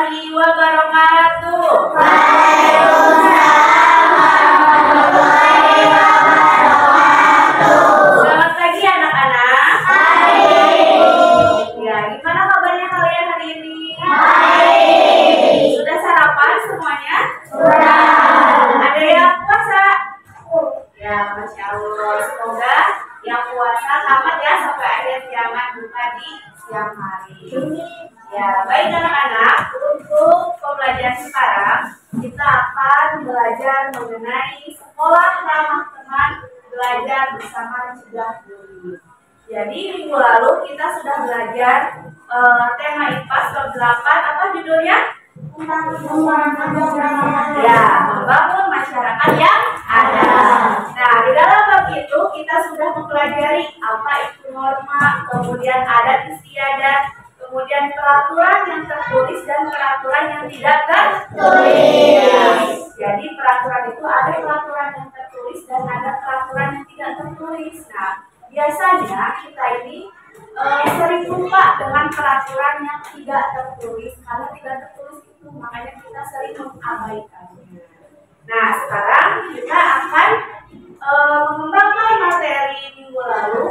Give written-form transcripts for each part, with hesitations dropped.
warahmatullahi wabarakatuh. Waalaikumsalam warahmatullahi wabarakatuh. Selamat pagi anak-anak. Baik. Ya, gimana kabarnya kalian hari ini? Baik. Sudah sarapan semuanya? Sudah. Ada yang puasa? Ya, Masya Allah. Semoga yang puasa tamat ya sampai akhir kiamat, bukan di siang hari. Ya, baik anak-anak, untuk pembelajaran sekarang kita akan belajar mengenai sekolah ramah teman, belajar bersama mencegah bullying. Jadi minggu lalu kita sudah belajar tema IPA bab 8, apa judulnya? Ya, membangun masyarakat yang adil. Nah, di dalam bab itu kita sudah mempelajari apa itu norma, kemudian adat istiadat, kemudian peraturan yang tertulis dan peraturan yang tidak tertulis. Jadi peraturan itu ada peraturan yang tertulis dan ada peraturan yang tidak tertulis. Nah, biasanya kita ini sering lupa dengan peraturan yang tidak tertulis. Karena tidak tertulis itu makanya kita sering mengabaikannya. Nah, sekarang kita akan mengembangkan materi minggu lalu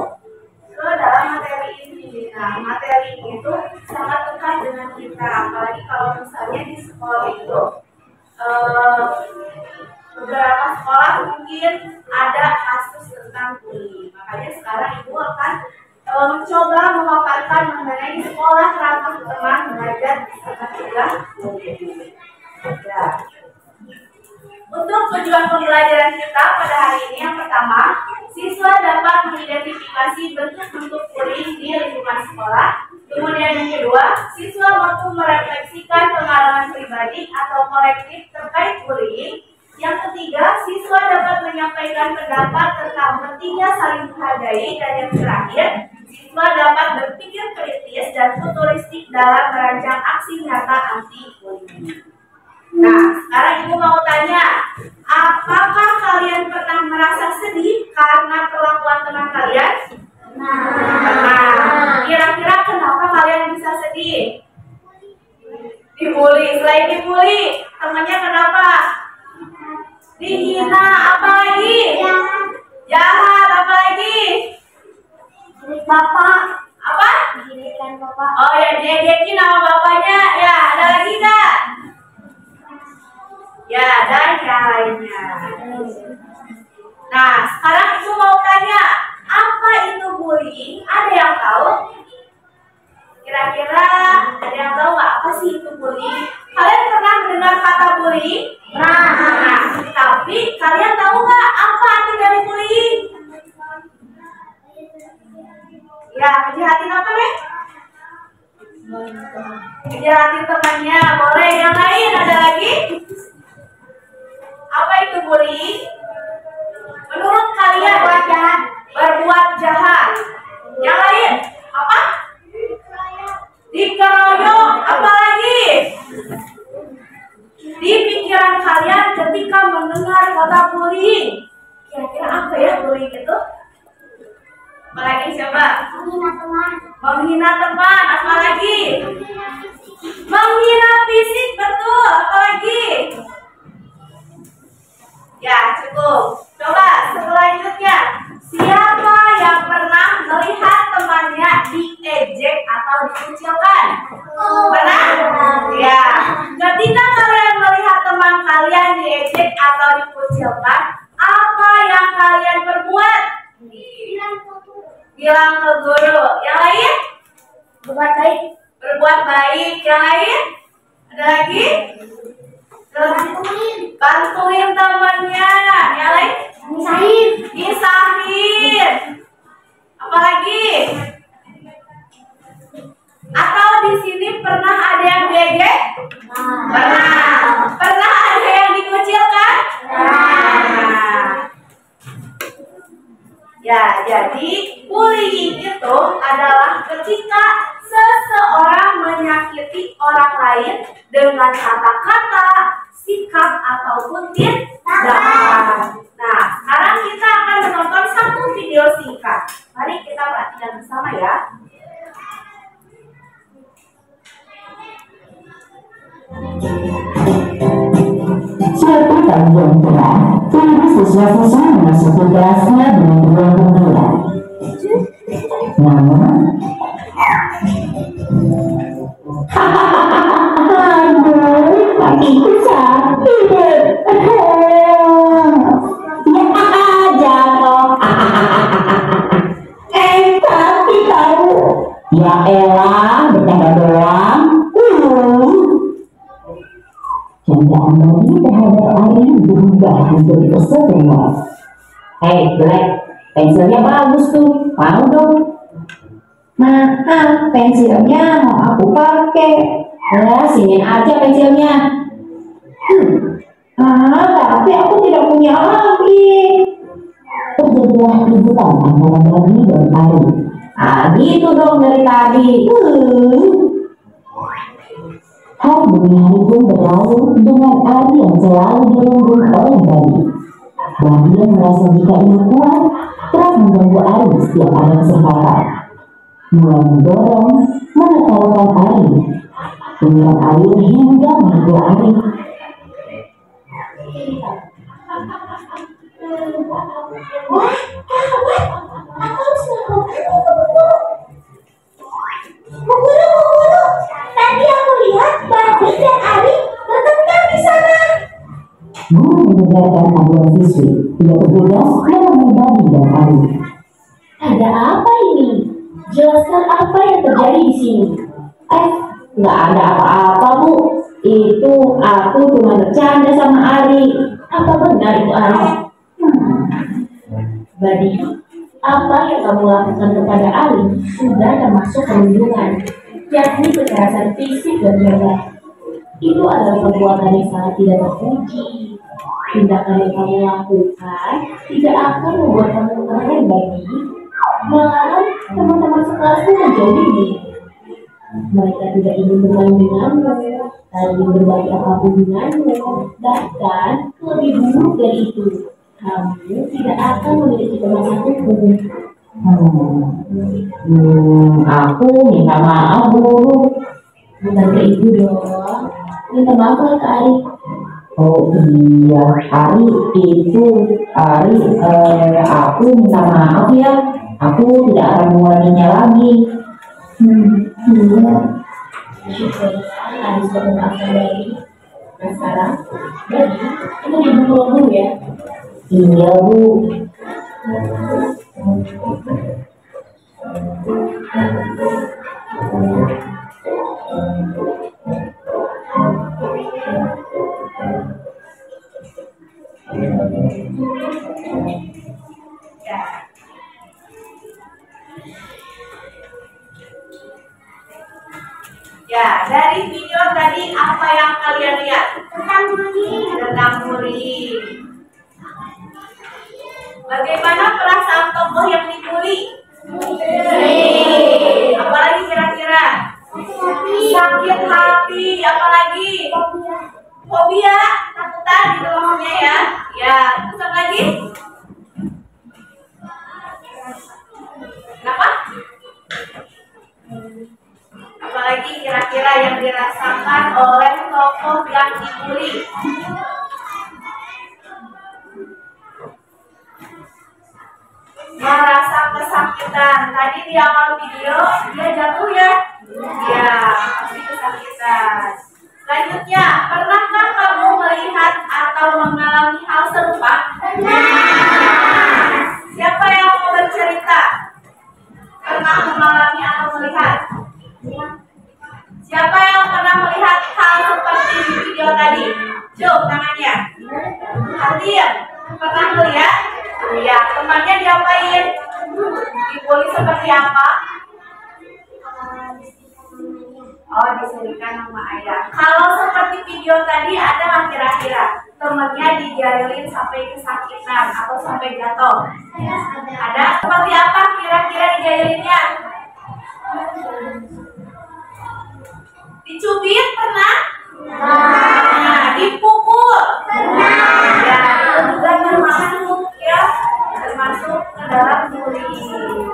ke dalam materi ini. Nah, materi itu sangat dekat dengan kita, apalagi kalau misalnya di sekolah itu beberapa sekolah mungkin ada kasus tentang bullying. Makanya sekarang ibu akan mencoba memaparkan mengenai sekolah ramah teman, belajar bisa mencegah bullying. Ya. Untuk tujuan pembelajaran kita pada hari ini, yang pertama, siswa dapat mengidentifikasi bentuk-bentuk bullying di lingkungan sekolah. Kemudian yang kedua, siswa mampu merefleksikan pengalaman pribadi atau kolektif terkait bullying. Yang ketiga, siswa dapat menyampaikan pendapat tentang pentingnya saling menghargai. Dan yang terakhir, siswa dapat berpikir kritis dan futuristik dalam merancang aksi nyata anti bullying. Nah, sekarang ibu mau tanya, apakah kalian pernah merasa sedih karena perlakuan teman kalian? Nah, kira-kira kenapa kalian bisa sedih? Dibully. Selain dibully, temannya kenapa? Dihina. Apa lagi? Jahat. Apa lagi? Bapak. Apa? Didikan bapak. Oh ya, diajakin sama bapaknya. Ya, ada lagi nggak? Ya, dan yang lainnya. Nah, sekarang ibu mau tanya, apa itu bullying? Ada yang tahu? Kira-kira ada yang tahu nggak apa sih itu bullying? Kalian pernah mendengar kata bullying? Nah, tapi kalian tahu nggak apa arti dari bullying? Ya, ngejahatin apa nih? Ngejahatin temannya, boleh. Yang lain ada lagi? Apa itu bullying? Menurut kalian berbuat jahat. Yang lain apa? Dikeroyok. Apa lagi? Di pikiran kalian ketika mendengar kata bullying, kira-kira apa ya bullying itu? Apalagi coba? Menghina teman. Menghina teman. Apalagi? Menghina fisik, betul. Apalagi? Ya, cukup. Coba selanjutnya, siapa yang pernah melihat temannya diejek atau dikucilkan? Pernah? Ya. Ketika kalian melihat teman kalian diejek atau dikucilkan, apa yang kalian perbuat? Bilang ke guru. Yang lain? Berbuat baik. Berbuat baik. Yang lain? Ada lagi? Bantuin temannya. Yang lain? Misahin. Apalagi? Atau di sini pernah ada yang diejek? Pernah. Pernah ada yang dikucilkan? Nah. Ya, jadi bullying itu adalah ketika seseorang menyakiti orang lain dengan kata-kata, sikap, ataupun tindakan. Nah, sekarang kita akan menonton satu video singkat. Mari kita perhatikan bersama ya. yang berat, lalu siswa-siswa memasuki kelasnya dengan riang gembira. Namun, aduh, kakiku sakit. Ya, jatuh. Tapi tahu. Ya elah, bercanda doang. Candaan Badi terhadap Ari berubah menjadi kesedihan. Hei, Black, pensilnya bagus tuh, mau dong? Maaf, pensilnya mau aku pakai. Sinin aja pensilnya. Tapi aku tidak punya lagi. Terjadilah keributan antara Badi dan Ari. Gitu dong dari tadi. Hari demi hari pun berlalu dengan Ari yang selalu dirundung oleh Badi. Badi yang merasa jika ini kuat, terus mengganggu Ari setiap ada kesempatan. Mulai mendorong, menekan Ari, menyerang Ari hingga mengganggu Ari. Tadi aku lihat Badi dan Ari bertengkar di sana. Guru mendengarkan aduan siswi. Ia bergegas menemui Badi dan Ari. Ada apa ini? Jelaskan apa yang terjadi di sini. Nggak ada apa-apa, Bu. Itu aku cuma bercanda sama Ari. Apa benar itu Ari? Badi, apa yang kamu lakukan kepada Ari sudah termasuk perundungan, yakni kekerasan fisik dan verbal. Itu adalah perbuatan yang sangat tidak terpuji. Tindakan yang kamu lakukan tidak akan membuat kamu keren, Badi. Malahan teman-teman sekelasmu menjauhimu. Mereka tidak ingin bermain denganmu, tak ingin berbagi apapun denganmu. Bahkan lebih buruk dari itu, kamu tidak akan memiliki kemasan hukum. Aku minta maaf, Bu. Bukan ke ibu dong. Minta maaf lah ke Ari. Oh iya, Ari, aku minta maaf ya. Aku tidak akan mengulanginya lagi. Iya. Syukurlah Ari sudah memaafkan Badi. Nah sekarang, Badi, kita ibu pulang dulu ya. Iya, Bu. Ya, dari video tadi apa yang kalian lihat? Tentang bullying. Tentang bullying. Bagaimana perasaan tokoh yang dibully? Apalagi kira-kira? Sakit hati, apalagi? Fobia, takutan gitu maksudnya ya. Ya, terus apa lagi? Kenapa? Apalagi kira-kira yang dirasakan oleh tokoh yang dibully? Merasa kesakitan. Tadi di awal video dia jatuh ya? Ya, pasti kesakitan. Selanjutnya, pernahkah kamu melihat atau mengalami hal serupa? Siapa yang mau bercerita? Pernah mengalami atau melihat? Siapa yang pernah melihat hal seperti di video tadi? Coba tangannya. Hadir, pernah melihat? Ya, temannya diapain? Dibully seperti apa? Oh, diserikan sama ayah. Kalau seperti video tadi ada nggak kira-kira temennya dijailin sampai kesakitan atau sampai jatuh? Ada? Seperti apa kira-kira dijailinnya? Dicubit pernah? Nah, dipukul? Ya, itu juga termasuk ya, termasuk ke dalam bullying.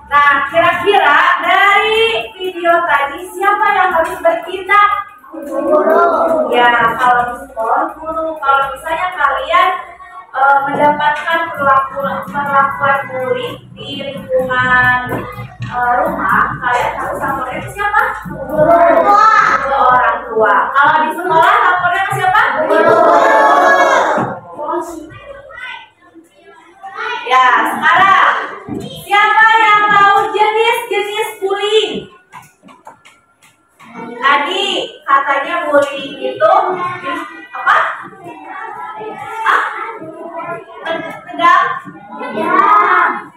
Nah, kira-kira dari video tadi siapa yang harus bertindak? Guru. Ya, kalau di sekolah guru. Kalau misalnya kalian mendapatkan perlakuan bullying di lingkungan rumah, kalian harus lapornya ke siapa? Ke orang tua. Kalau di sekolah lapornya ke siapa? Ya, sekarang siapa yang tahu jenis-jenis bullying? Tadi katanya bullying itu apa?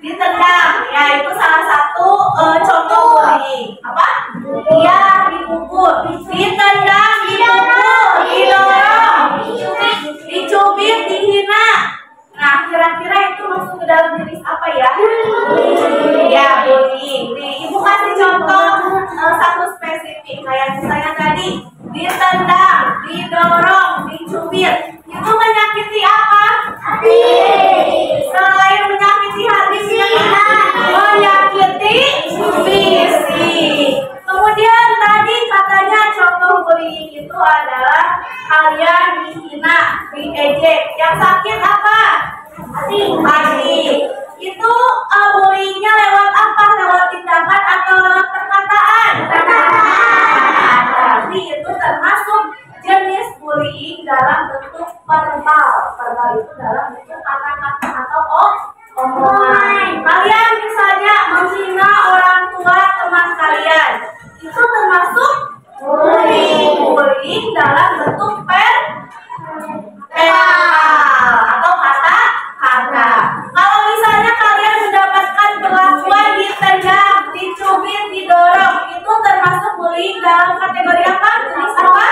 Ditendang. Ya, itu salah satu contoh bullying. Apa? Iya, dipukul, ditendang, dipukul, didorong, dicubit, dihina. Nah, kira-kira itu masuk ke dalam jenis apa ya? Ya, bullying. Nih, Ibu kasih contoh satu spesifik. Kayak misalnya tadi, ditendang, didorong, dicubit. Itu menyakiti apa? Hati. Selain menyakiti hati, menyakiti fisik. Kemudian tadi katanya contoh bullying itu adalah kalian dihina, diejek. Yang sakit apa? Hati. Itu bullyingnya lewat apa? Lewat tindakan atau lewat perkataan? Berarti itu termasuk jenis bullying dalam bentuk verbal. Verbal itu dalam bentuk kata-kata atau omongan. Kalian misalnya menghina orang tua teman kalian, itu termasuk bullying. Bullying dalam bentuk verbal atau kata-kata. Kalau misalnya kalian mendapatkan perlakuan ditendang, dicubit, didorong, itu termasuk bullying dalam kategori apa? Jenis apa?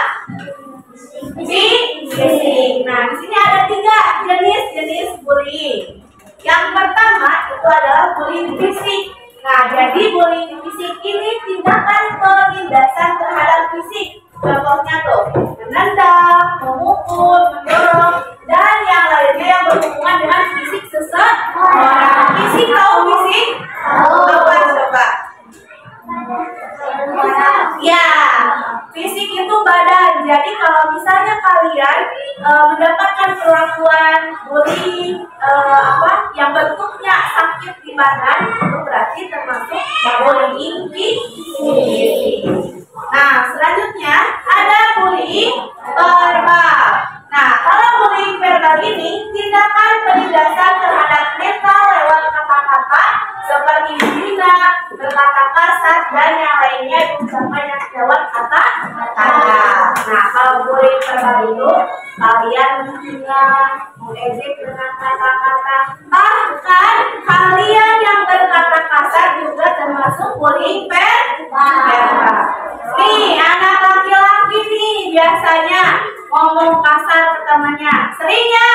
Fisik. Nah, di sini ada 3 jenis bullying. Yang pertama itu adalah bullying fisik. Nah, jadi bullying fisik ini tindakan penindasan terhadap fisik. Contohnya tuh, menendang, memukul, mendorong, dan yang lainnya yang berhubungan dengan fisik seseorang. Fisik tahu fisik? Apa coba? Ya, fisik itu badan. Jadi kalau misalnya kalian mendapatkan perlakuan bullying yang bentuknya sakit di badan, itu berarti termasuk bullying fisik. Nah, selanjutnya ada bullying verbal. Nah, kalau bullying verbal ini tindakan penindasan terhadap mental lewat kata-kata seperti menghina, berkata kasar, dan yang lainnya diucapkan lewat kata-kata. Nah, kalau bullying verbal itu kalian menghina, mengejek dengan kata-kata, bahkan kalian yang berkata kasar juga termasuk bullying verbal. Nih, anak laki-laki nih biasanya ngomong kasar ke temannya. Sering ya?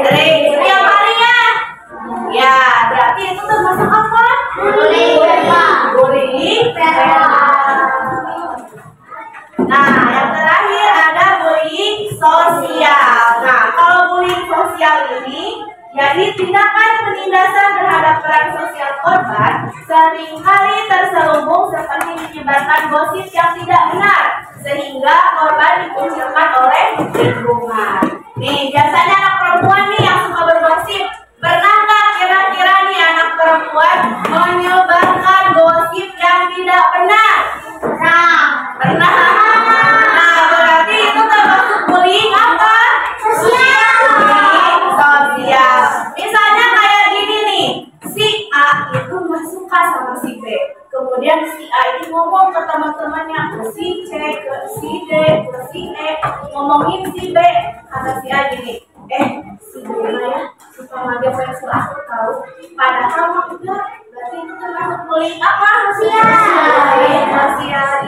Sering. Setiap harinya? Ya, berarti itu termasuk apa? Bullying verbal. Bullying verbal. Nah, yang terakhir ada bullying sosial. Nah, kalau bullying sosial ini jadi tindakan penindasan terhadap peran sosial korban seringkali terselubung seperti menyebarkan gosip yang tidak benar sehingga korban dikucilkan oleh lingkungan. Nih, biasanya anak perempuan nih yang suka bergosip. Pernah nggak kira-kira nih anak perempuan menyebarkan gosip yang tidak benar? Pernah. Nah, berarti itu termasuk bullying apa? Sosial. Misalnya kayak gini nih, si A itu nggak suka sama si B. Kemudian si A ini ngomong ke teman-temannya, ke si C, ke si D, ke si E, ngomongin si B. Kata si A gini, si B ya suka ngajak pensil aku tahu. Padahal mah enggak. Berarti itu termasuk bullying apa? Sosial.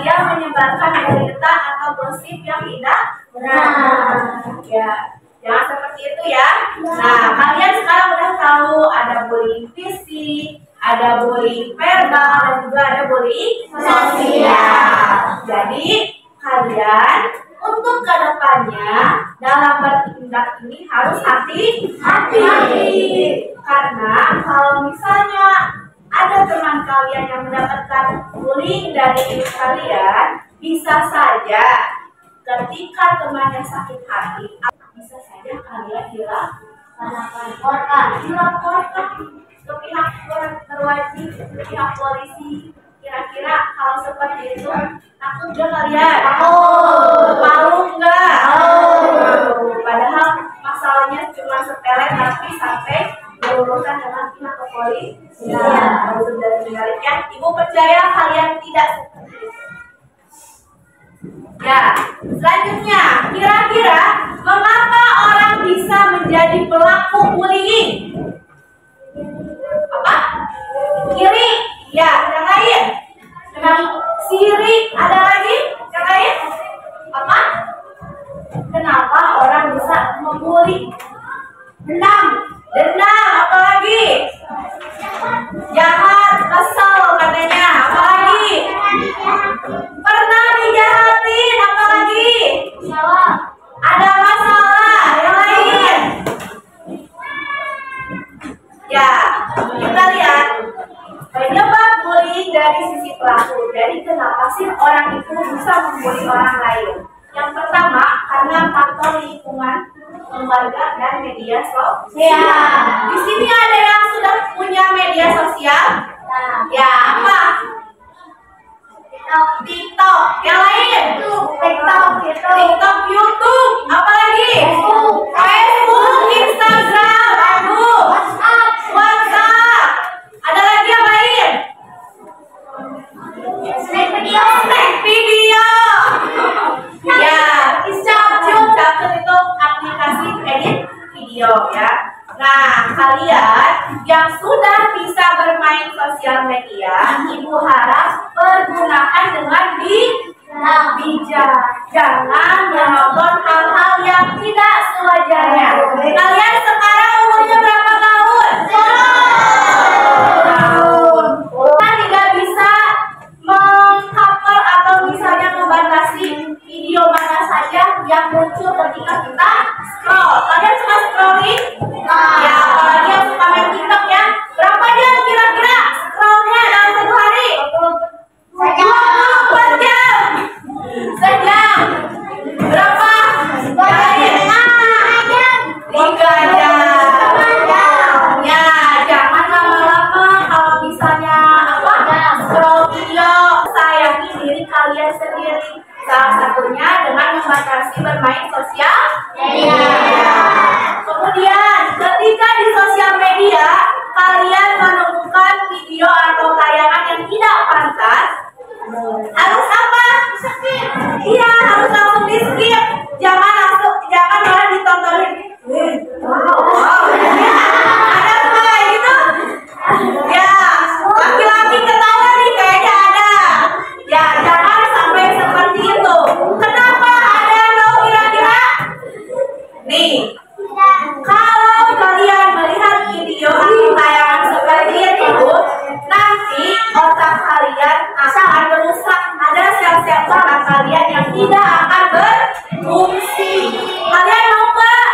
Dia menyebarkan berita atau gosip yang tidak benar. Ya. Jangan seperti itu ya. Nah, kalian sekarang udah tahu ada bullying fisik, ada bullying verbal, dan juga ada bullying sosial. Jadi, kalian untuk kedepannya dalam bertindak ini harus hati-hati. Karena kalau misalnya ada teman kalian yang mendapatkan bullying dari kalian, bisa saja ketika temannya sakit hati, bisa saja kalian Dilaporkan ke pihak berwajib, ke pihak polisi. Kira-kira kalau seperti itu takut gak kalian? Malu nggak? Padahal masalahnya cuma sepele tapi sampai berurusan dengan pihak kepolisian. Harus sudah menariknya. Ibu percaya kalian tidak seperti itu. Ya, selanjutnya, kira-kira mengapa orang bisa menjadi pelaku bullying? Apa? Iri, ya, yang lain. Sirik, ada lagi? Yang lain? Apa? Kenapa orang bisa membuli? Dendam, apalagi? Jahat, kesel katanya, apalagi? Pernah dijahatin, apalagi? Ada masalah, yang lain? Ya, kita lihat penyebab bullying dari sisi pelaku. Jadi kenapa sih orang itu bisa membuli orang lain? Yang pertama, karena faktor lingkungan, keluarga, dan media sosial. Di sini ada yang sudah punya media sosial? Ya, apa? TikTok. Yang lain? TikTok, YouTube, apalagi? Facebook, Instagram, WhatsApp. Ada lagi yang lain? Snack video. Ya, Capcut itu aplikasi edit video ya. Nah, kalian yang sudah bisa bermain sosial media, ibu harap pergunakan dengan bijak. Jangan menonton hal-hal yang tidak sewajarnya. Kalian sekarang umurnya berapa tahun? 10 tahun. Kita tidak bisa mengcover atau misalnya membatasi video mana saja yang muncul ketika kita scroll. Kalian suka scrolling? Ya, apalagi yang suka main TikTok ya. Berapa jam kira-kira scrollnya dalam satu hari? 24 jam. Sejam. Berapa? 3 jam. Ya, jangan lama-lama kalau misalnya scroll video. Sayangi diri kalian sendiri. Salah satunya dengan membatasi bermain sosial media. Kemudian, ketika di sosial media kalian menemukan video atau tayangan yang tidak pantas, harus apa? Iya, harus langsung di skip. Jangan malah ditontonin. Wow. Ada nggak gitu? Ya, laki-laki ketawa nih kayaknya ada. Ya, jangan sampai seperti itu. Kenapa ada tahu kira-kira? Nih, kalau kalian melihat video atau tayangan seperti itu, nanti otak kalian akan merusak. Ada sel-sel otak kalian yang tidak akan berfungsi. Kalian mau nggak?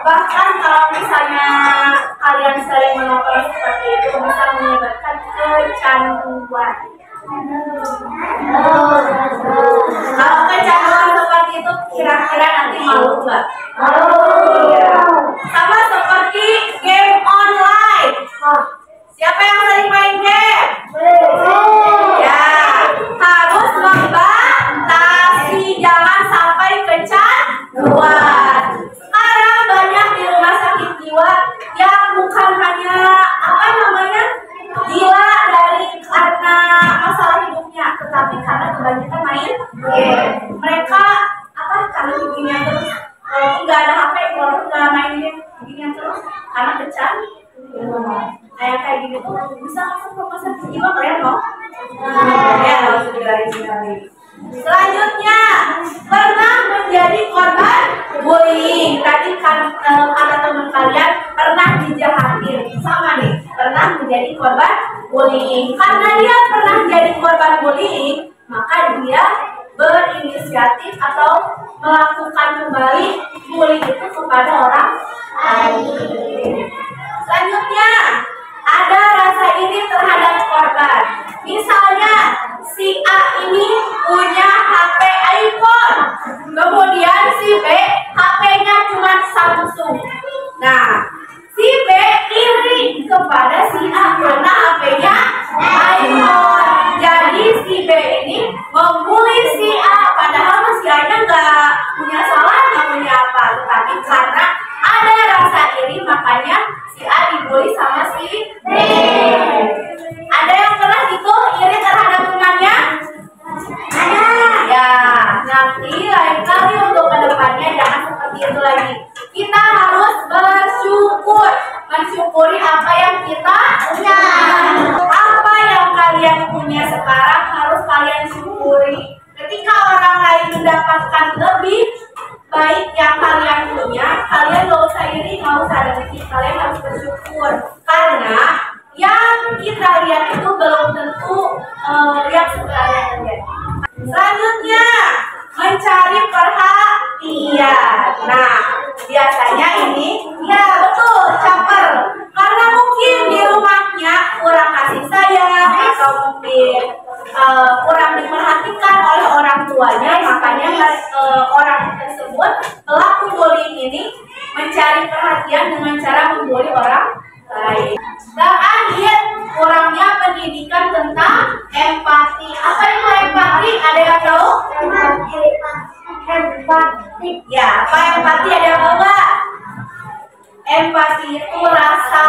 Bahkan kalau misalnya kalian sering menonton seperti itu, bisa menyebabkan kecanduan. Kalau kecanduan seperti itu, kira-kira nanti malu nggak? Iya. Sama seperti game online. Siapa yang sering main game? Ya, harus membatasi, jangan sampai kecanduan. Sekarang banyak di rumah sakit jiwa yang bukan hanya gila karena masalah hidupnya, tetapi karena kebanyakan main game. Mereka karena beginian terus, nggak ada HP, kalau nggak main game beginian terus, karena kecanduan. Kayak gini tuh bisa masuk ke rumah sakit jiwa, kalian mau? Ya, harus sekali. Selanjutnya, pernah menjadi korban bullying. Tadi kata teman kalian pernah dijahatin, sama nih, pernah menjadi korban bullying. Karena dia pernah jadi korban bullying, maka dia berinisiatif atau melakukan kembali bullying itu kepada orang lain. Selanjutnya, ada rasa iri terhadap korban. Misalnya, si A ini punya HP iPhone, kemudian si B HP-nya cuma Samsung. Kita harus bersyukur. Mensyukuri apa yang kita punya. Apa yang kalian punya sekarang harus kalian syukuri. Ketika orang lain mendapatkan lebih baik yang kalian punya, kalian gak usah iri, gak usah dengki, kalian harus bersyukur. Karena yang kita lihat itu belum tentu yang sebenarnya terjadi. Selanjutnya, mencari perhatian. Nah, biasanya ini, ya betul, caper. Karena mungkin di rumahnya kurang kasih sayang atau mungkin kurang diperhatikan oleh orang tuanya, makanya orang tersebut pelaku bullying ini mencari perhatian dengan cara membuli orang lain. Terakhir, kurangnya pendidikan tentang empati. Apa itu empati? Ada yang tahu? Empati. Ya, apa empati? Ada yang tahu nggak? Empati itu rasa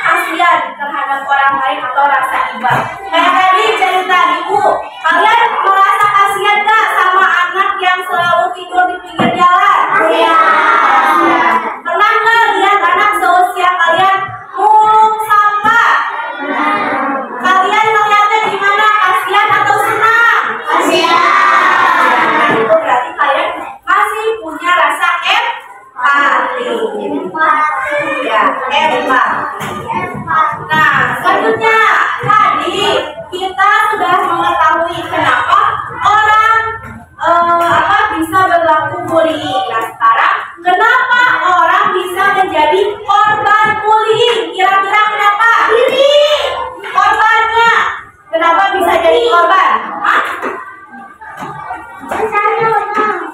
kasihan terhadap orang lain atau rasa iba. Kayak tadi cerita ibu, kalian merasa kasihan nggak sama anak yang selalu tidur di pinggir jalan? Iya. Pernah nggak lihat anak seusia kalian mulung sampah? Kalian melihatnya gimana? Kasihan atau senang? Kasihan. Nah, itu berarti kalian masih punya rasa empati. Ya, empati. Nah, selanjutnya tadi kita sudah mengetahui kenapa orang bisa berlaku bullying. Nah, sekarang kenapa orang bisa menjadi korban bullying? Kira-kira kenapa? Korbannya kenapa bisa jadi korban? Hah?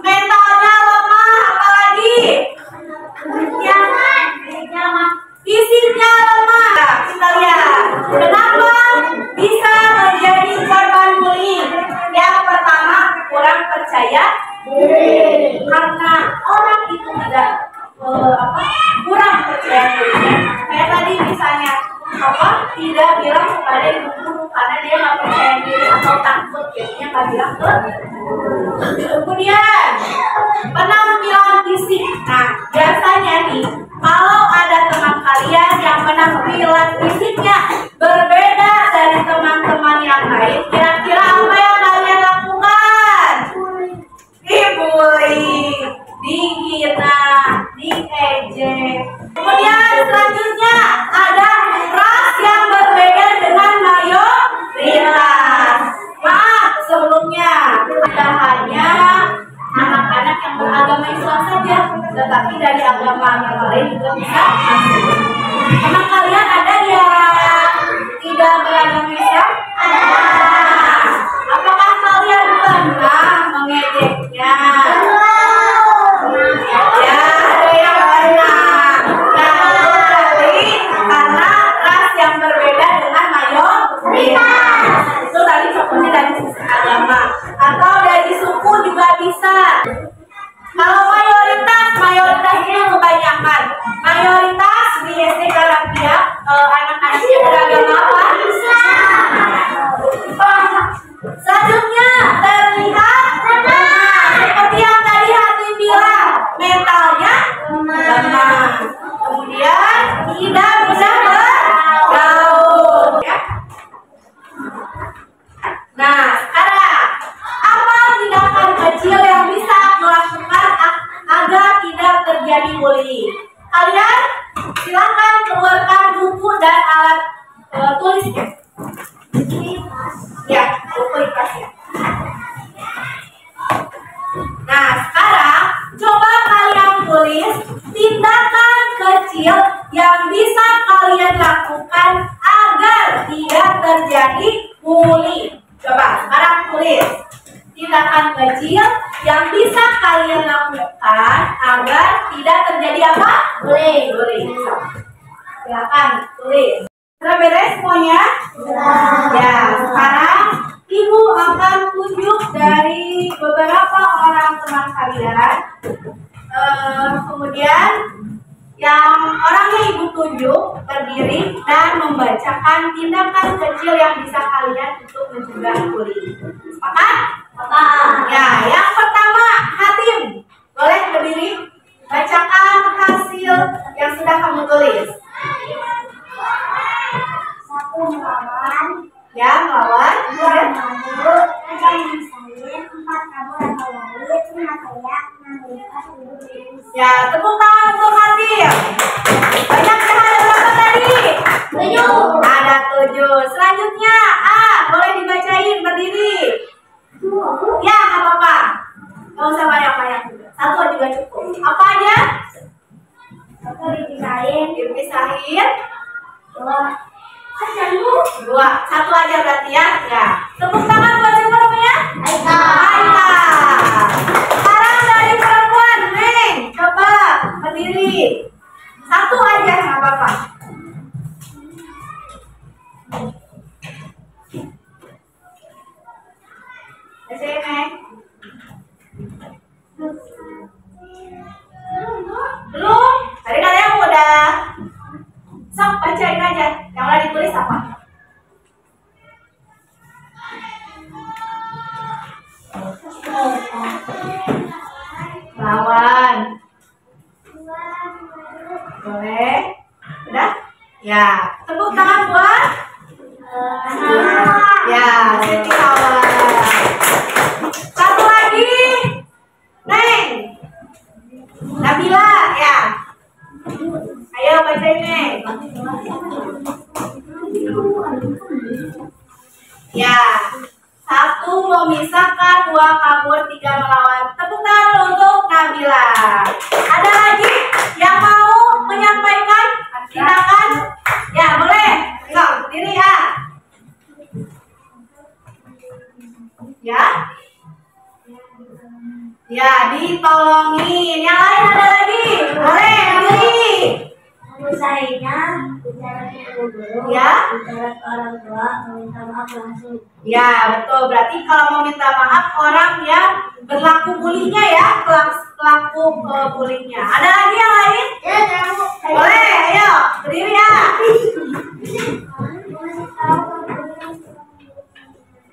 Mentalnya lemah, apalagi? Fisiknya lemah. Nah, kita lihat kenapa bisa menjadi korban bullying. Yang pertama, kurang percaya diri. Karena orang itu tidak kurang percaya diri. Kayak tadi misalnya tidak bilang kepada ibu guru karena dia nggak percaya diri atau takut, jadinya nggak bilang ke. Kemudian penampilan fisik. Nah, biasanya nih kalau ada teman kalian yang penampilan fisiknya berbeda dari teman-teman yang lain, kira-kira apa yang kalian lakukan? Dibully, dihina, diejek. Kemudian selanjutnya ada ras yang berbeda dengan mayoritas. Maaf sebelumnya, tidak hanya anak-anak yang beragama Islam saja, tetapi dari agama yang lain juga bisa masuk. Teman kalian ada yang tidak beragama Islam? Ada. Apakah kalian pernah mengejeknya? Ya, ada yang pernah. Nah, berarti karena ras yang berbeda dengan mayoritas. Itu tadi contohnya dari sisi agama atau dari suku juga bisa. Kalau mayoritas itu kebanyakan. Mayoritas di SD Karanggia anak-anak yang beragama apa? Islam. Selanjutnya terlihat seperti yang tadi Hati bilang, mentalnya lemah. Kemudian tidak bisa bergaul. Ya. Nah, sekarang apa tindakan kecil yang bisa melakukan agar tidak terjadi bullying? Kalian silakan keluarkan buku dan alat tulisnya. Ya, buku ikasnya. Nah, sekarang coba kalian tulis tindakan kecil yang bisa kalian lakukan agar tidak terjadi bullying. Coba sekarang tulis tindakan kecil yang bisa kalian lakukan agar tidak terjadi apa? Bullying. Silakan tulis. Sudah beres semuanya? Ya, sekarang Ibu akan tunjuk dari beberapa orang teman kalian. Kemudian yang orangnya Ibu tunjuk berdiri dan membacakan tindakan kecil yang bisa kalian untuk mencegah bullying. Sepakat? Ya, yang pertama Hatim, boleh berdiri. Bacakan hasil yang sudah kamu tulis. Satu melawan, Ya, melawan. dua mengadu, tiga mensalin, empat kabur atau lari, lima teriak, enam bebas, tujuh berdiri. Ya, tepuk tangan untuk Hadir. Banyak yang ada berapa tadi? 7. Ada 7. Selanjutnya A, boleh dibacain berdiri. Ya, nggak apa-apa. Nggak usah banyak-banyak. Satu juga cukup. Apa aja? Satu dipisahin, Dipisahin. dua, 2. Satu aja berarti ya. Ya. Tepuk tangan buat siapa namanya? Aika. Aika. Sekarang dari perempuan, Neng. Coba berdiri. Satu aja nggak apa-apa. Bacain, Neng. Belum? Tadi kalian udah. Sok, bacain aja. Yang udah ditulis apa? Lawan. Boleh? Udah? Ya. Tepuk tangan buat. Ya, Siti Hawa. Satu lagi. Neng. Nabila, ya. Ayo bacain, Neng. Ya. 1 memisahkan, 2 kabur, 3 melawan. Tepuk tangan dulu untuk Nabila. Ada lagi yang mau menyampaikan? Silakan. Ya, boleh. Enggak, berdiri ya. Ya. Ya, ditolongin. Yang lain ada lagi? Boleh, berdiri. Usainya bicara ke guru, Ya. bicara ke orang tua, meminta maaf langsung. Ya, betul. Berarti kalau mau minta maaf orang yang berlaku bulinya ya, pelaku bulinya. Ada lagi yang lain? Ya, kamu. Boleh, ayo berdiri ya.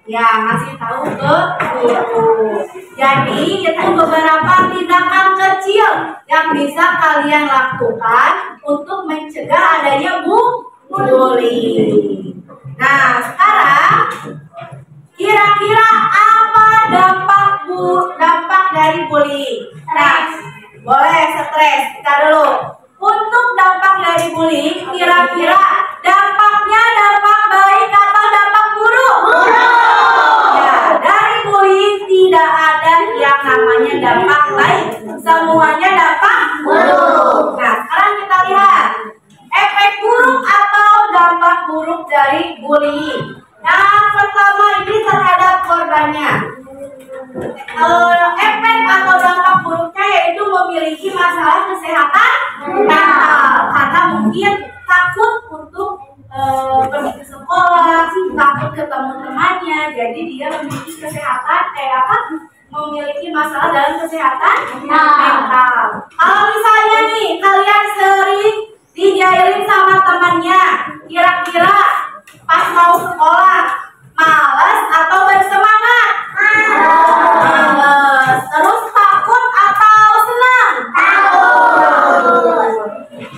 Ya, ngasih tahu ke guru. Jadi itu beberapa tindakan kecil yang bisa kalian lakukan untuk mencegah adanya bullying. Nah, sekarang kira-kira apa dampak dari bullying? Nah, boleh stres. Kita dulu. Untuk dampak dari bullying, kira-kira dampaknya dampak baik atau dampak buruk? Ya, dari bullying tidak ada yang namanya dampak baik. Semuanya dampak buruk. Nah, sekarang kita lihat efek buruk atau dampak buruk dari bullying. Yang pertama ini terhadap korbannya. Efek atau dampak buruknya yaitu memiliki masalah kesehatan mental karena mungkin takut untuk pergi ke sekolah, takut ketemu temannya, jadi dia memiliki kesehatan memiliki masalah dalam kesehatan mental. Kalau misalnya nih kalian sering dijailin sama temannya, kira-kira pas mau sekolah malas atau bersemangat? Malas. Terus takut atau senang? Takut.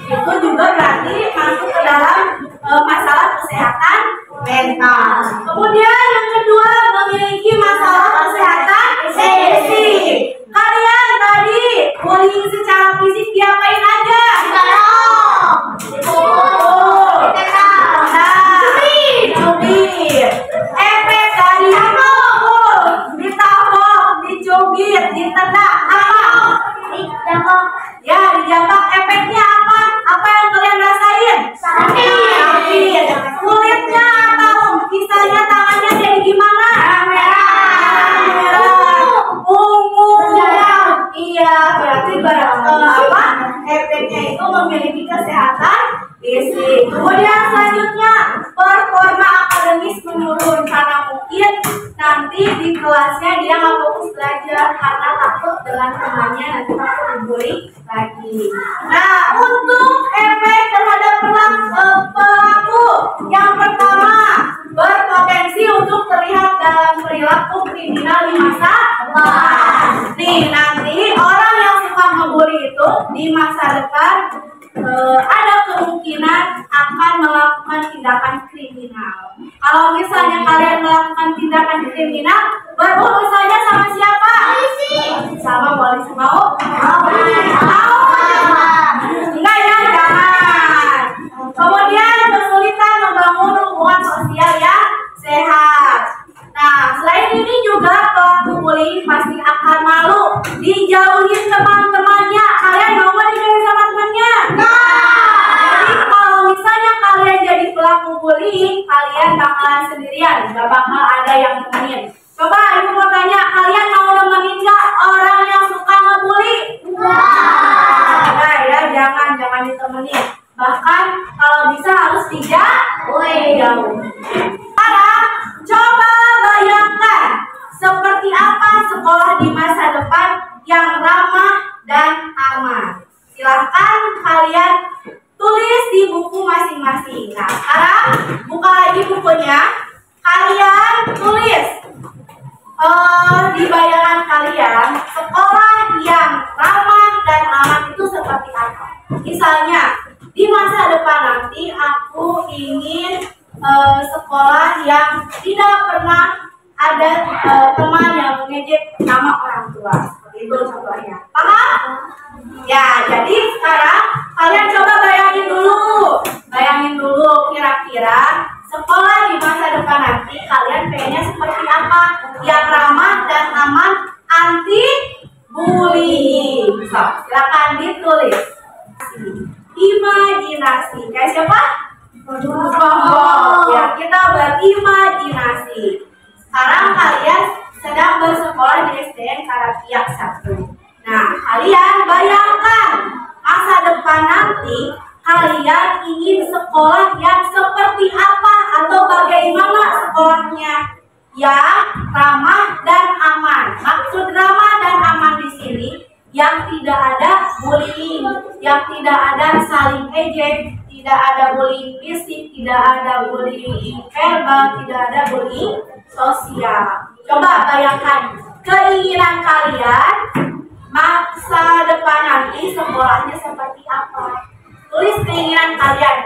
Itu juga berarti masuk ke dalam masalah kesehatan mental. Kemudian yang kedua, memiliki masalah kesehatan fisik. Kalian tadi bullying secara fisik diapain aja? Cubit. Efek dari ditabok, dicubit, ditendang, apa? Ya, dijambak. Efeknya apa? Apa yang kalian rasain? Sakit. Kulitnya atau misalnya tangannya jadi gimana? Merah. Ungu. Iya, berarti efeknya itu memiliki kesehatan fisik. Kemudian selanjutnya performa akademis menurun karena mungkin nanti di kelasnya dia nggak fokus belajar karena takut dengan temannya nanti takut dibully lagi. Nah, untuk efek terhadap pelaku yang pertama berpotensi untuk terlihat dalam perilaku kriminal di masa depan. Nih, nanti orang yang suka ngebully itu itu di masa depan ada kemungkinan akan melakukan tindakan kriminal. Kalau misalnya kalian melakukan tindakan kriminal, berurusannya sama siapa? Polisi. Sama polisi. Mau? Mau? Enggak ya, jangan. Kemudian kesulitan membangun hubungan sosial yang sehat. Nah, selain ini juga pelaku bullying pasti akan malu dijauhin teman-temannya. Kalian mau dijauhin sama temannya? Jadi kalau misalnya kalian jadi pelaku bullying, kalian bakalan sendirian, gak bakal ada yang nemenin. Coba ibu mau tanya, kalian mau nemenin gak orang yang suka ngebully? Enggak ya, jangan ditemenin. Bahkan kalau bisa harus dijauh. Sekarang coba bayangkan seperti apa sekolah di masa depan yang ramah dan aman. Silahkan kalian tulis di buku masing-masing. Nah, sekarang buka lagi bukunya. Kalian tulis di bayangan kalian sekolah yang ramah dan aman itu seperti apa. Misalnya di masa depan nanti aku ingin sekolah yang tidak pernah ada teman yang mengejek nama orang tua. Seperti itu contohnya. Paham? Ya, jadi sekarang kalian coba bayangin dulu kira-kira sekolah di masa depan nanti kalian pengennya seperti apa? Yang ramah dan aman, anti bullying. So, silakan ditulis. Imajinasi. Kayak siapa? Ya, kita berimajinasi. Sekarang kalian sedang bersekolah di SDN Karapiak 1. Nah, kalian bayangkan masa depan nanti kalian ingin sekolah yang seperti apa atau bagaimana sekolahnya yang ramah dan aman. Maksud ramah dan aman di sini yang tidak ada bullying, yang tidak ada saling ejek, tidak ada bullying fisik, tidak ada bullying verbal, tidak ada bullying sosial. Coba bayangkan keinginan kalian masa depan nanti sekolahnya seperti apa. Tulis keinginan kalian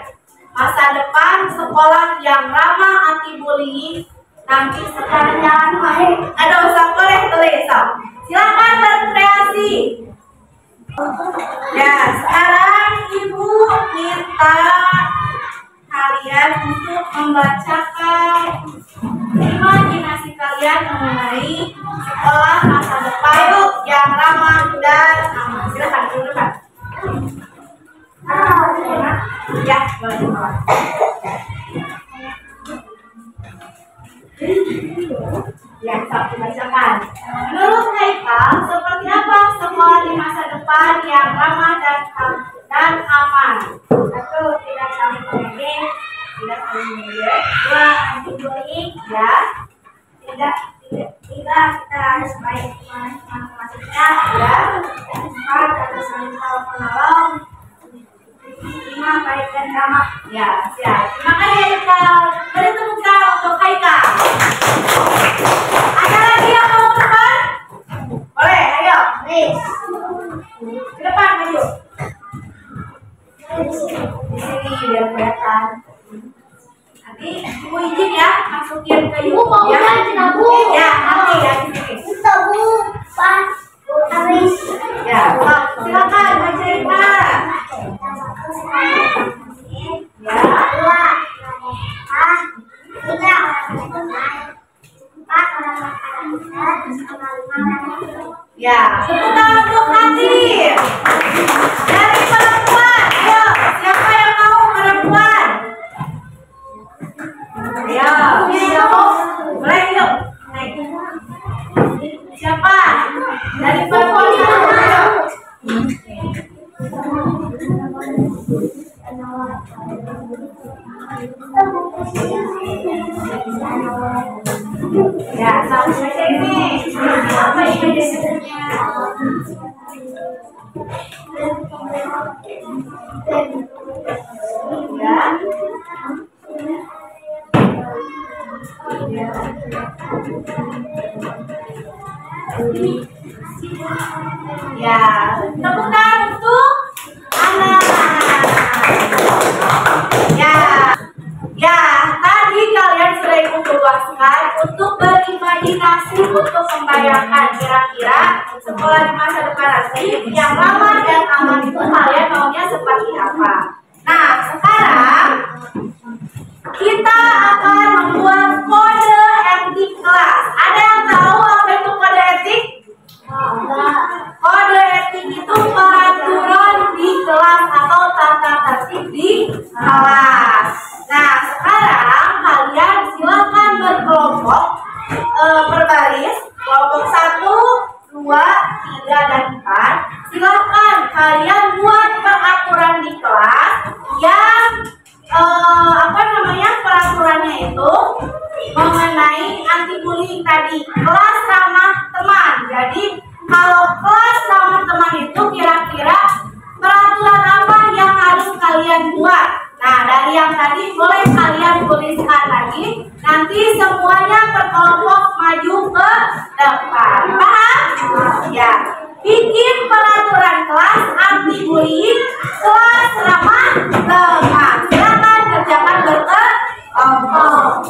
masa depan sekolah yang ramah anti bullying nanti sekarang jangan main. Ada usah boleh tulis. Silakan berkreasi. Ya, sekarang ibu minta kalian untuk membacakan imajinasi kalian mengenai sekolah masa depan yang ramah dan aman. Silakan dudukkan. Ya, boleh. Ya, satu bacakan. Menurut Haikal, seperti apa sekolah di masa depan yang ramah dan aman? Satu, tidak saling mengejek, tidak saling mengejek. Dua, anti bullying, ya. Tiga, kita harus baik masing-masingnya, ya. Empat, harus saling tolong-menolong. 5, baik dan ramah. Ya, siap. Terima kasih Haikal. Beri tepuk tangan untuk Haikal. Ada lagi yang mau ke depan? Boleh, ayo. Ke depan, maju. Di sini biar kelihatan. Nanti ibu izin ya, masukin ke ibu. Mau ya, Bu. Ya, nanti ya di sini. Bu, Pak. Habis. Ya, Pak. Silakan bercerita. Ya. Ya, tepuk tangan untuk Nadir. Dari perempuan, ayo, siapa yang mau perempuan? Ayo, siapa? Boleh yuk, naik. Siapa? Dari perempuan, ayo. Ya, satu saja ini. Apa ini sebenarnya? Ya, tepuk tangan untuk membayangkan kira-kira sekolah di masa depan nanti yang lama dan aman itu kalian maunya seperti apa? Nah, sekarang kita akan membuat kode etik kelas. Ada yang tahu apa itu kode etik? Kode etik itu peraturan di kelas atau tata tertib di kelas. Nah, sekarang kalian silakan berkelompok berbaris, kelompok 1, 2, 3, dan 4. Silakan kalian buat peraturan di kelas yang peraturannya itu mengenai anti bullying tadi. Kelas ramah teman. Jadi kalau kelas ramah teman itu kira-kira peraturan apa yang harus kalian buat? Nah, dari yang tadi boleh kalian tuliskan lagi. Nanti semuanya berkelompok maju ke depan. Paham? Ya. Bikin peraturan kelas anti bullying, kelas ramah teman. Silakan kerjakan berkelompok.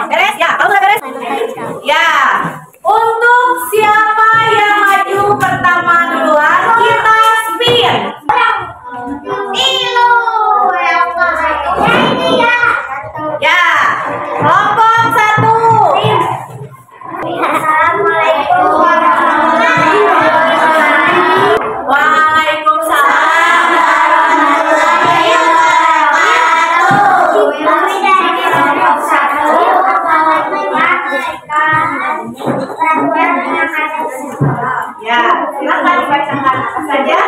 Beres ya, kalau sudah beres. Ya, untuk siapa yang maju pertama duluan kita spin. Ya, kelompok 1. Assalamualaikum warahmatullahi wabarakatuh. Waalaikumsalam warahmatullahi wabarakatuh. Ya, silakan dibacakan apa saja.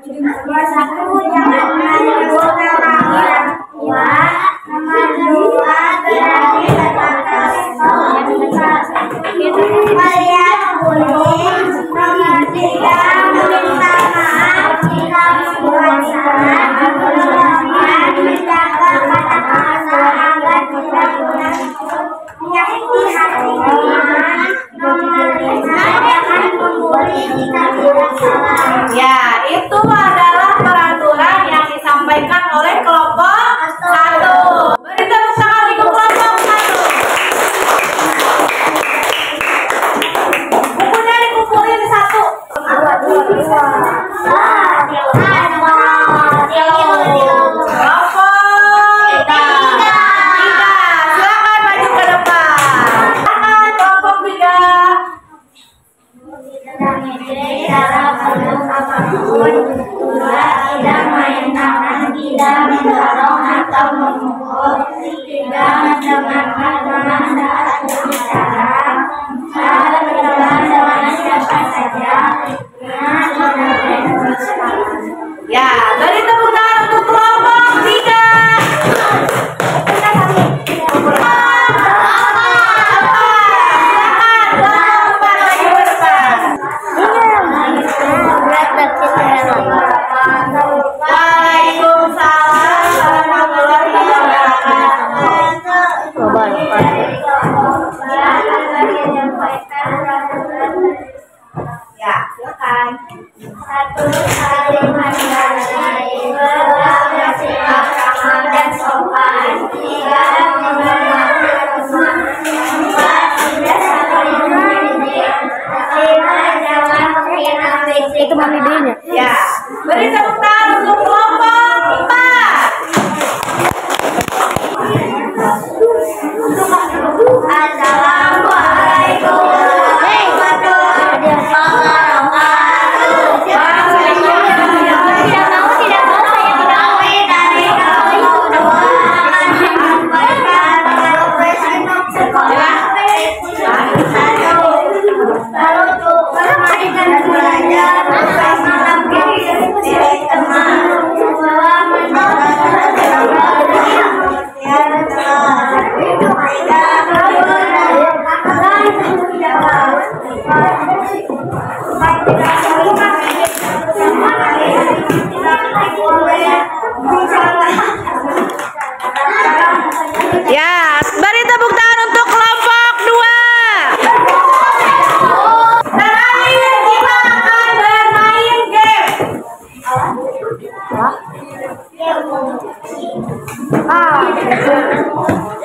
Nomor 1, jangan menimbulkan orang tua. Nomor 2, berani berkata kalian boleh. Nomor 3, meminta maaf jika membuat salah. Nomor 4, menjaga kata-kata agar tidak menyakiti hati teman. Nomor 5, jangan membuli jika tidak salah. Ya, itu adalah peraturan yang disampaikan oleh kelompok 1. Beri tepuk tangan untuk kelompok 1. Bukunya dikumpulin 1. Kelompok 3. Silakan maju ke depan. Silakan kelompok 3. Tidak main tangan, tidak mendorong atau memukul, tidak mendengarkan teman saat berbicara, saat berteman dengan siapa saja. Ya, beri tepuk tangan untuk kelompok 3.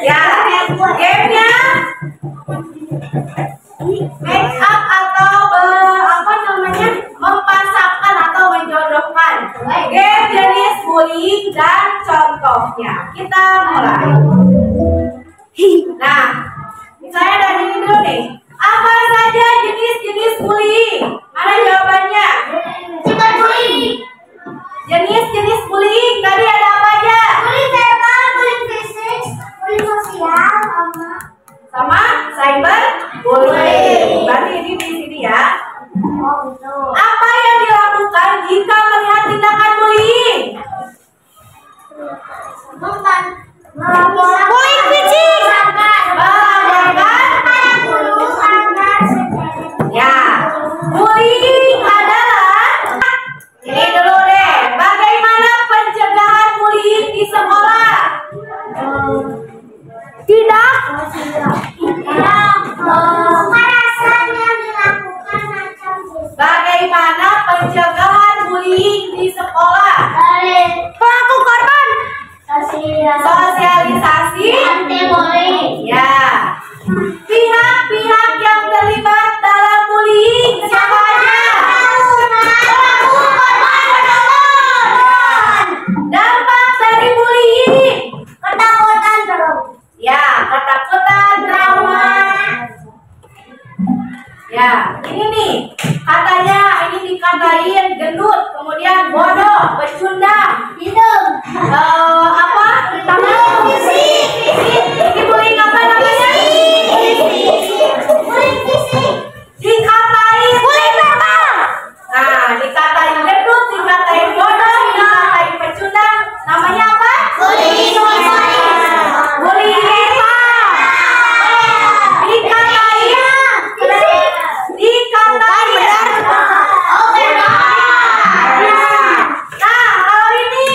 Ya, gamenya make up atau apa namanya mempasangkan atau menjodohkan. Game jenis bullying dan contohnya. Kita mulai. Nah, misalnya dari ini dulu nih. Apa saja jenis-jenis bullying? Mana jawabannya? Bullying. Jenis-jenis bullying tadi ada apa aja? Bullying verbal, bullying fisik, bullying sosial, Sama cyber bullying. Berarti ini di sini ya. betul. Apa yang dilakukan jika melihat tindakan bullying? Bullying fisik. Ya, bullying adalah ini dulu deh. Bagaimana pencegahan bullying di sekolah? Kekerasan yang dilakukan macam Bagaimana pencegahan bullying di sekolah? pelaku korban Sosialisasi. anti bullying. Ya. Pihak-pihak yang terlibat dalam bullying siapa aja? Pelaku korban menolong. Dampak dari bullying. Ketakutan terus. Ya, ketakutan, trauma. Ya, ini nih katanya ini dikatain gendut, kemudian bodoh, pecundang, apa? Ini bullying apa namanya? Dikatain bullying verbal. Nah, dikatain gendut, dikatain bodoh, dikatain pecundang, namanya apa? Bullying verbal. Nah, kalau ini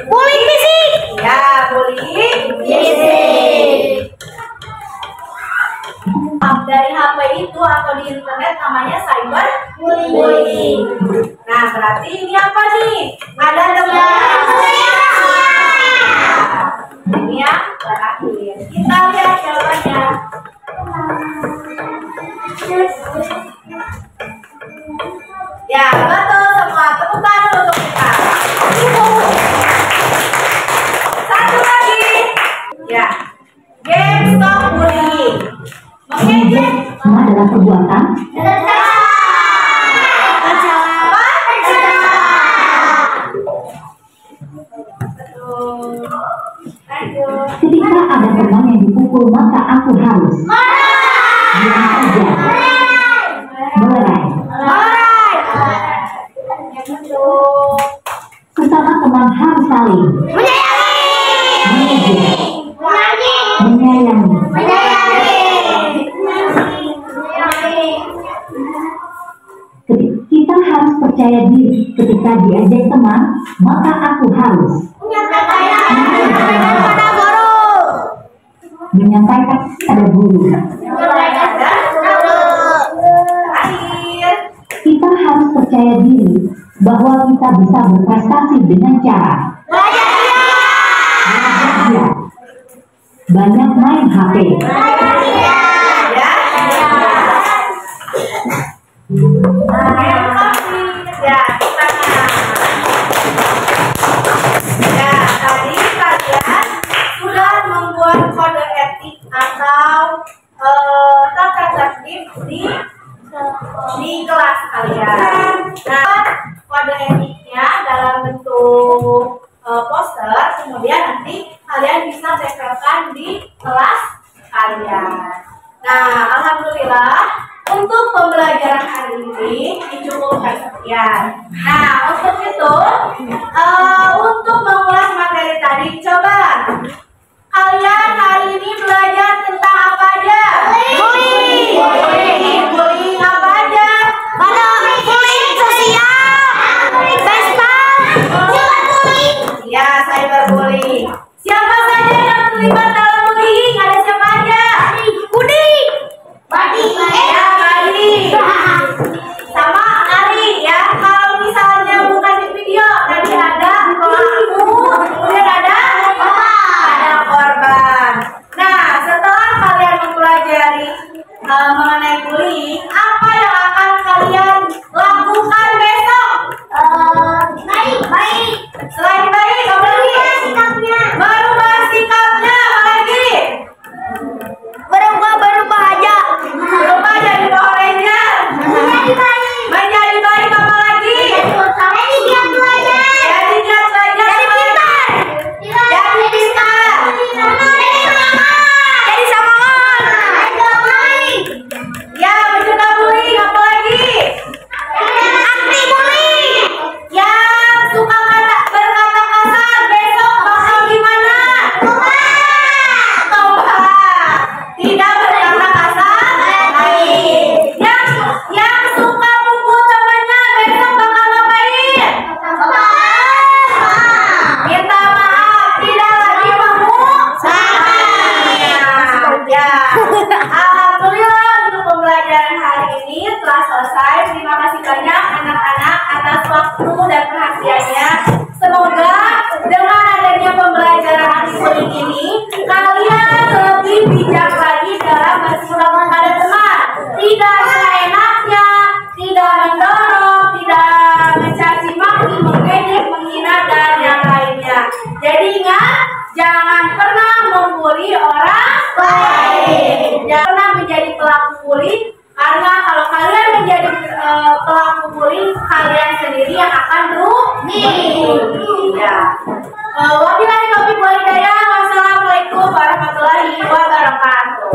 Bullying fisik. ya bullying dari HP itu atau di internet namanya cyber bullying. Nah, berarti ini apa nih? Ada teman. Ini yang terakhir. Kita lihat jawabannya. Ya, betul semua. Tepuk tangan untuk kita. Satu lagi. Ya. Game stop bullying. Mengejek adalah perbuatan ketika ada teman yang dipukul maka aku harus diam saja, melerai. Sesama teman harus saling mengejek, menyayangi. Kita harus percaya diri ketika diajak teman, maka aku harus menyampaikan pada guru. Kita harus percaya diri bahwa kita bisa berprestasi dengan cara belajar diam, banyak main HP. Ya, tadi kalian sudah membuat kode etik atau tata tertib di kelas kalian. Nah, kode etiknya dalam bentuk poster, kemudian nanti kalian bisa tempelkan di kelas kalian. Nah, alhamdulillah untuk pembelajaran hari ini dicukupkan sekian. Nah, untuk itu, untuk mengulas materi tadi, coba kalian hari ini belajar tentang apa aja? Bullying apa aja? Bullying sosial, Ya, cyberbullying. Siapa saja yang terlibat dalam bullying? Ada siapa aja? Ya, Badi. Sama Ari ya. Kalau misalnya bukan di video, tadi ada pelaku, kemudian ada Jangan pernah membuli orang lain. Jangan pernah menjadi pelaku bully, karena kalau kalian menjadi pelaku bully, kalian sendiri yang akan rugi. Ya. Wabillahi taufiq wal hidayah. Wassalamualaikum warahmatullahi wabarakatuh.